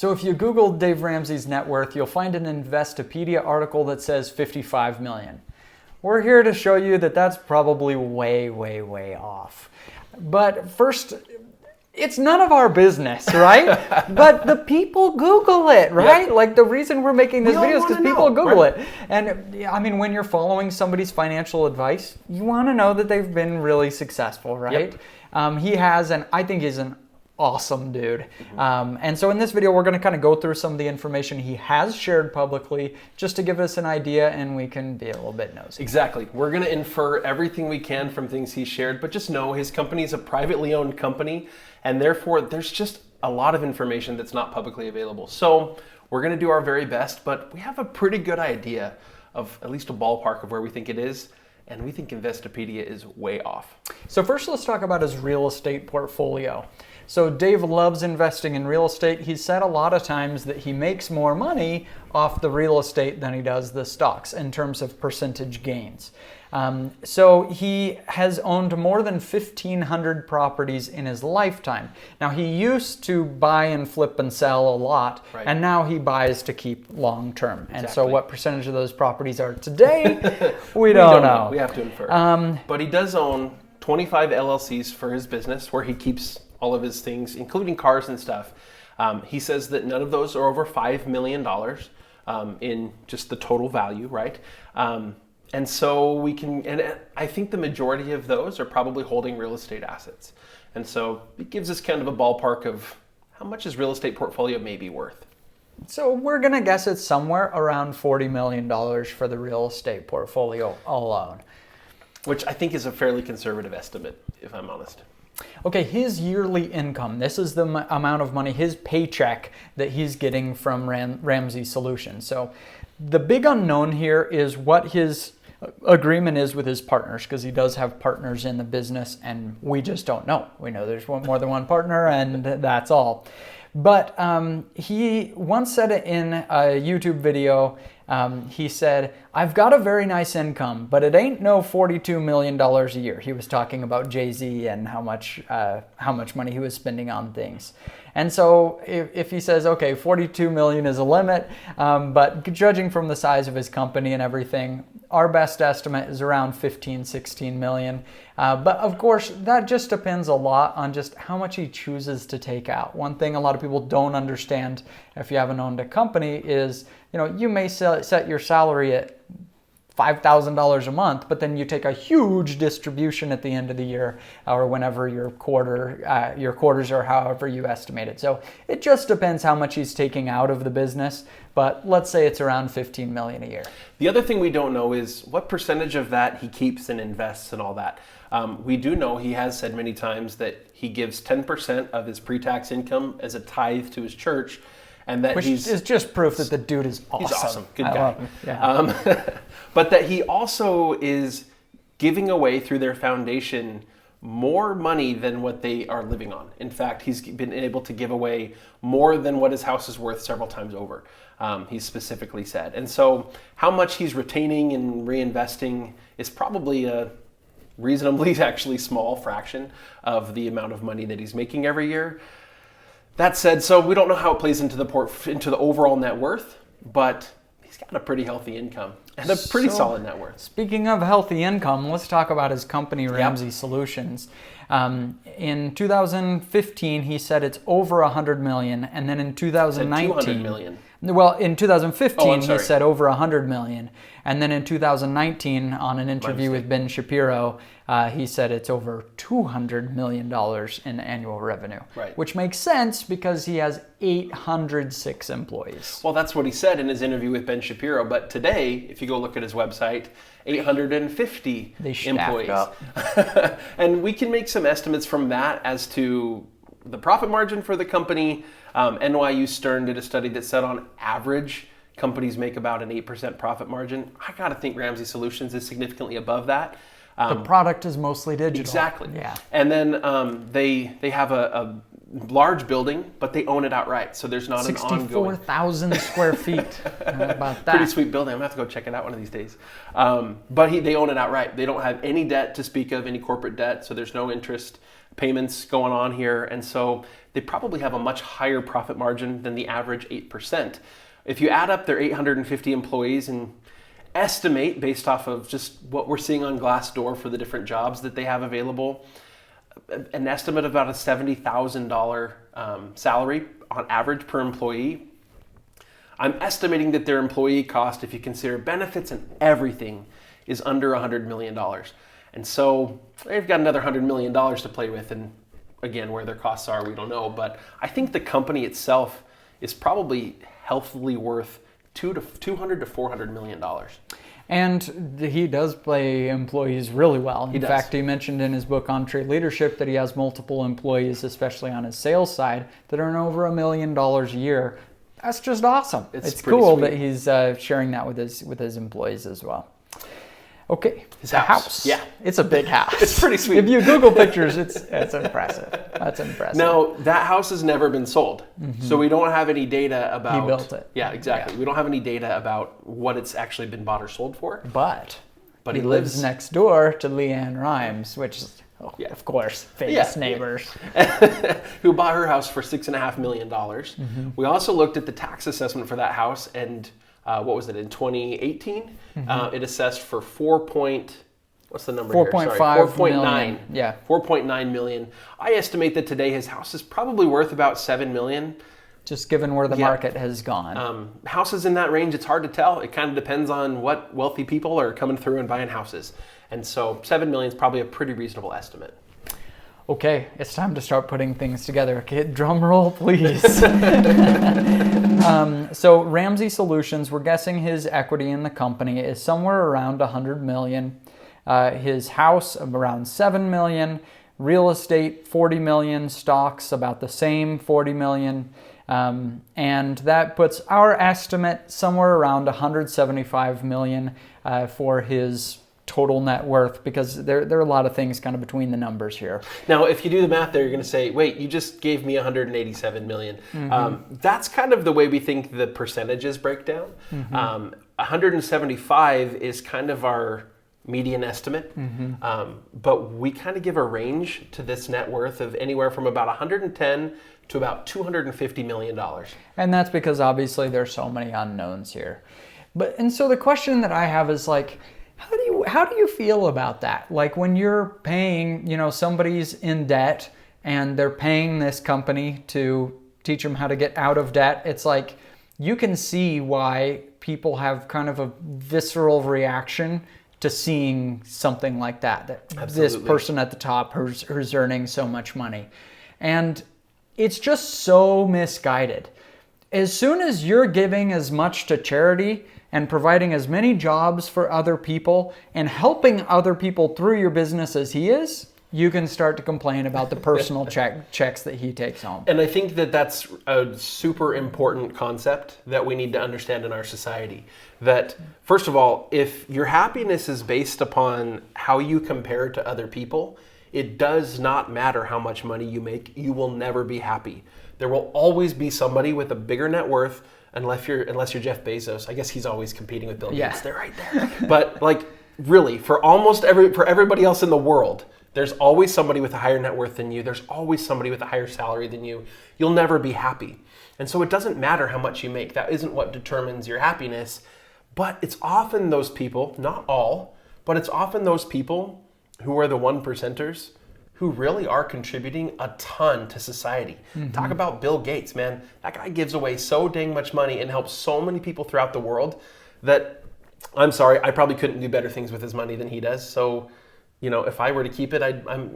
So if you Google Dave Ramsey's net worth, you'll find an Investopedia article that says 55 million. We're here to show you that that's probably way, way, way off. But first, it's none of our business, right? But the people Google it, right? Yep. Like the reason we're making this We all video is because wanna people know, Google right? it. And I mean, when you're following somebody's financial advice, you want to know that they've been really successful, right? He has, and I think he's an awesome dude. And so in this video, we're going to kind of go through some of the information he has shared publicly just to give us an idea, and we can be a little bit nosy. Exactly. We're going to infer everything we can from things he shared, but just know his company is a privately owned company, and therefore there's just a lot of information that's not publicly available. So we're going to do our very best, but we have a pretty good idea of at least a ballpark of where we think it is. And we think Investopedia is way off. So first, let's talk about his real estate portfolio. So Dave loves investing in real estate. He's said a lot of times that he makes more money off the real estate than he does the stocks in terms of percentage gains. So he has owned more than 1,500 properties in his lifetime. Now he used to buy and flip and sell a lot, Right. and now he buys to keep long term. And so Exactly. what percentage of those properties are today, we don't know. We have to infer. But he does own 25 LLCs for his business where he keeps all of his things, including cars and stuff. He says that none of those are over $5 million in just the total value, right? And so we can, and I think the majority of those are probably holding real estate assets. And so it gives us kind of a ballpark of how much his real estate portfolio may be worth. So we're going to guess it's somewhere around $40 million for the real estate portfolio alone. Which I think is a fairly conservative estimate, if I'm honest. Okay, his yearly income, this is the amount of money, his paycheck that he's getting from Ramsey Solutions. So the big unknown here is what his agreement is with his partners, because he does have partners in the business and we just don't know. We know there's more than one partner and that's all. But he once said it in a YouTube video. He said, "I've got a very nice income, but it ain't no $42 million a year." He was talking about Jay-Z and how much money he was spending on things. And so if he says, okay, 42 million is a limit, but judging from the size of his company and everything, our best estimate is around 15, 16 million. But of course, that just depends a lot on just how much he chooses to take out. One thing a lot of people don't understand if you haven't owned a company is, you may set your salary at $5,000 a month, but then you take a huge distribution at the end of the year or whenever your quarters are however you estimate it. So it just depends how much he's taking out of the business, but let's say it's around 15 million a year. The other thing we don't know is what percentage of that he keeps and invests and all that. We do know he has said many times that he gives 10% of his pre-tax income as a tithe to his church. And that Which is just proof that the dude is awesome. He's awesome. Good I guy. love him. Yeah. But that he also is giving away through their foundation more money than what they are living on. In fact, he's been able to give away more than what his house is worth several times over, he's specifically said. And so how much he's retaining and reinvesting is probably a reasonably actually small fraction of the amount of money that he's making every year. That said, so we don't know how it plays into the overall net worth, but he's got a pretty healthy income and a pretty solid net worth. Speaking of healthy income, let's talk about his company, Ramsey Solutions. In 2015, he said it's over 100 million, and then in 2019, 200 million. Well, in 2015, he said over 100 million. And then in 2019, on an interview with Ben Shapiro, he said it's over $200 million in annual revenue. Right. Which makes sense because he has 806 employees. Well, that's what he said in his interview with Ben Shapiro. But today, if you go look at his website, 850 employees. Up. And we can make some estimates from that as to the profit margin for the company. NYU Stern did a study that said on average, companies make about an 8% profit margin. I got to think Ramsey Solutions is significantly above that. The product is mostly digital. Exactly. Yeah. And then they have a large building, but they own it outright. So there's not an ongoing... 64,000 square feet. How about that? Pretty sweet building. I'm going to have to go check it out one of these days. But they own it outright. They don't have any debt to speak of, any corporate debt. So there's no interest payments going on here. And so they probably have a much higher profit margin than the average 8%. If you add up their 850 employees and estimate based off of just what we're seeing on Glassdoor for the different jobs that they have available, an estimate of about a $70,000 salary on average per employee. I'm estimating that their employee cost, if you consider benefits and everything, is under $100 million. And so they've got another $100 million to play with. And again, where their costs are, we don't know. But I think the company itself is probably healthily worth $200 to $400 million. And he does play employees really well. In does. fact, he mentioned in his book on trade leadership that he has multiple employees, especially on his sales side, that earn over $1 million a year. That's just awesome. It's cool sweet that he's sharing that with his employees as well. Okay, his the house. Yeah, it's a big house. It's pretty sweet. If you Google pictures, it's impressive. That's impressive. Now, that house has never been sold, so we don't have any data about... He built it. Yeah, exactly. Yeah. We don't have any data about what it's actually been bought or sold for. But he lives next door to Leanne Rimes, which is, of course, famous neighbors. Who bought her house for $6.5 million. We also looked at the tax assessment for that house, and what was it, in 2018? It assessed for what's the number 4.5 million. Yeah. 4.9 million. I estimate that today his house is probably worth about 7 million. Just given where the market has gone. Houses in that range, it's hard to tell. It kind of depends on what wealthy people are coming through and buying houses. And so 7 million is probably a pretty reasonable estimate. Okay, it's time to start putting things together. Okay, drum roll, please. So Ramsey Solutions, we're guessing his equity in the company is somewhere around 100 million. His house around 7 million. Real estate 40 million. Stocks about the same, 40 million. And that puts our estimate somewhere around 175 million for his total net worth, because there are a lot of things kind of between the numbers here. Now, if you do the math there, you're going to say, wait, you just gave me 187 million. That's kind of the way we think the percentages break down. 175 is kind of our median estimate, but we kind of give a range to this net worth of anywhere from about 110 to about $250 million. And that's because obviously there's so many unknowns here. And so the question that I have is like, how do you feel about that? Like when you're paying, somebody's in debt and they're paying this company to teach them how to get out of debt. It's like, you can see why people have kind of a visceral reaction to seeing something like that this person at the top who's earning so much money. And it's just so misguided. As soon as you're giving as much to charity and providing as many jobs for other people and helping other people through your business as he is, you can start to complain about the personal checks that he takes home. And I think that that's a super important concept that we need to understand in our society. That, first of all, if your happiness is based upon how you compare to other people, it does not matter how much money you make, you will never be happy. There will always be somebody with a bigger net worth, unless you're Jeff Bezos. I guess he's always competing with Bill Gates. They're right there. But like, really, for everybody else in the world, there's always somebody with a higher net worth than you. There's always somebody with a higher salary than you. You'll never be happy. And so it doesn't matter how much you make. That isn't what determines your happiness. But it's often those people, not all, but it's often those people who are the 1%ers who really are contributing a ton to society. Talk about Bill Gates, man. That guy gives away so dang much money and helps so many people throughout the world that, I'm sorry, I probably couldn't do better things with his money than he does. So, if I were to keep it, I'm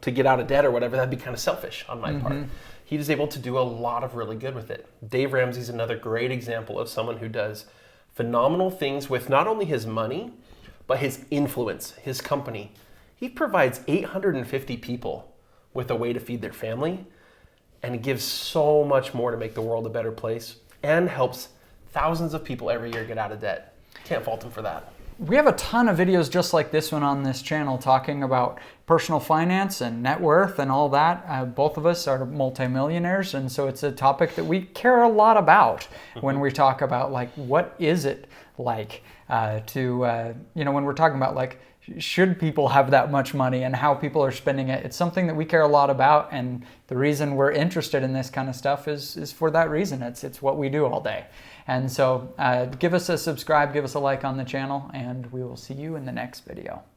to get out of debt or whatever, that'd be kind of selfish on my part. He is able to do a lot of really good with it. Dave Ramsey is another great example of someone who does phenomenal things with not only his money, but his influence, his company. He provides 850 people with a way to feed their family and gives so much more to make the world a better place and helps thousands of people every year get out of debt. Can't fault him for that. We have a ton of videos just like this one on this channel talking about personal finance and net worth and all that. Both of us are multimillionaires, and so it's a topic that we care a lot about when we talk about like, what is it like when we're talking about like, should people have that much money and how people are spending it. It's something that we care a lot about, and the reason we're interested in this kind of stuff is for that reason. It's what we do all day. And so give us a subscribe, give us a like on the channel, and we will see you in the next video.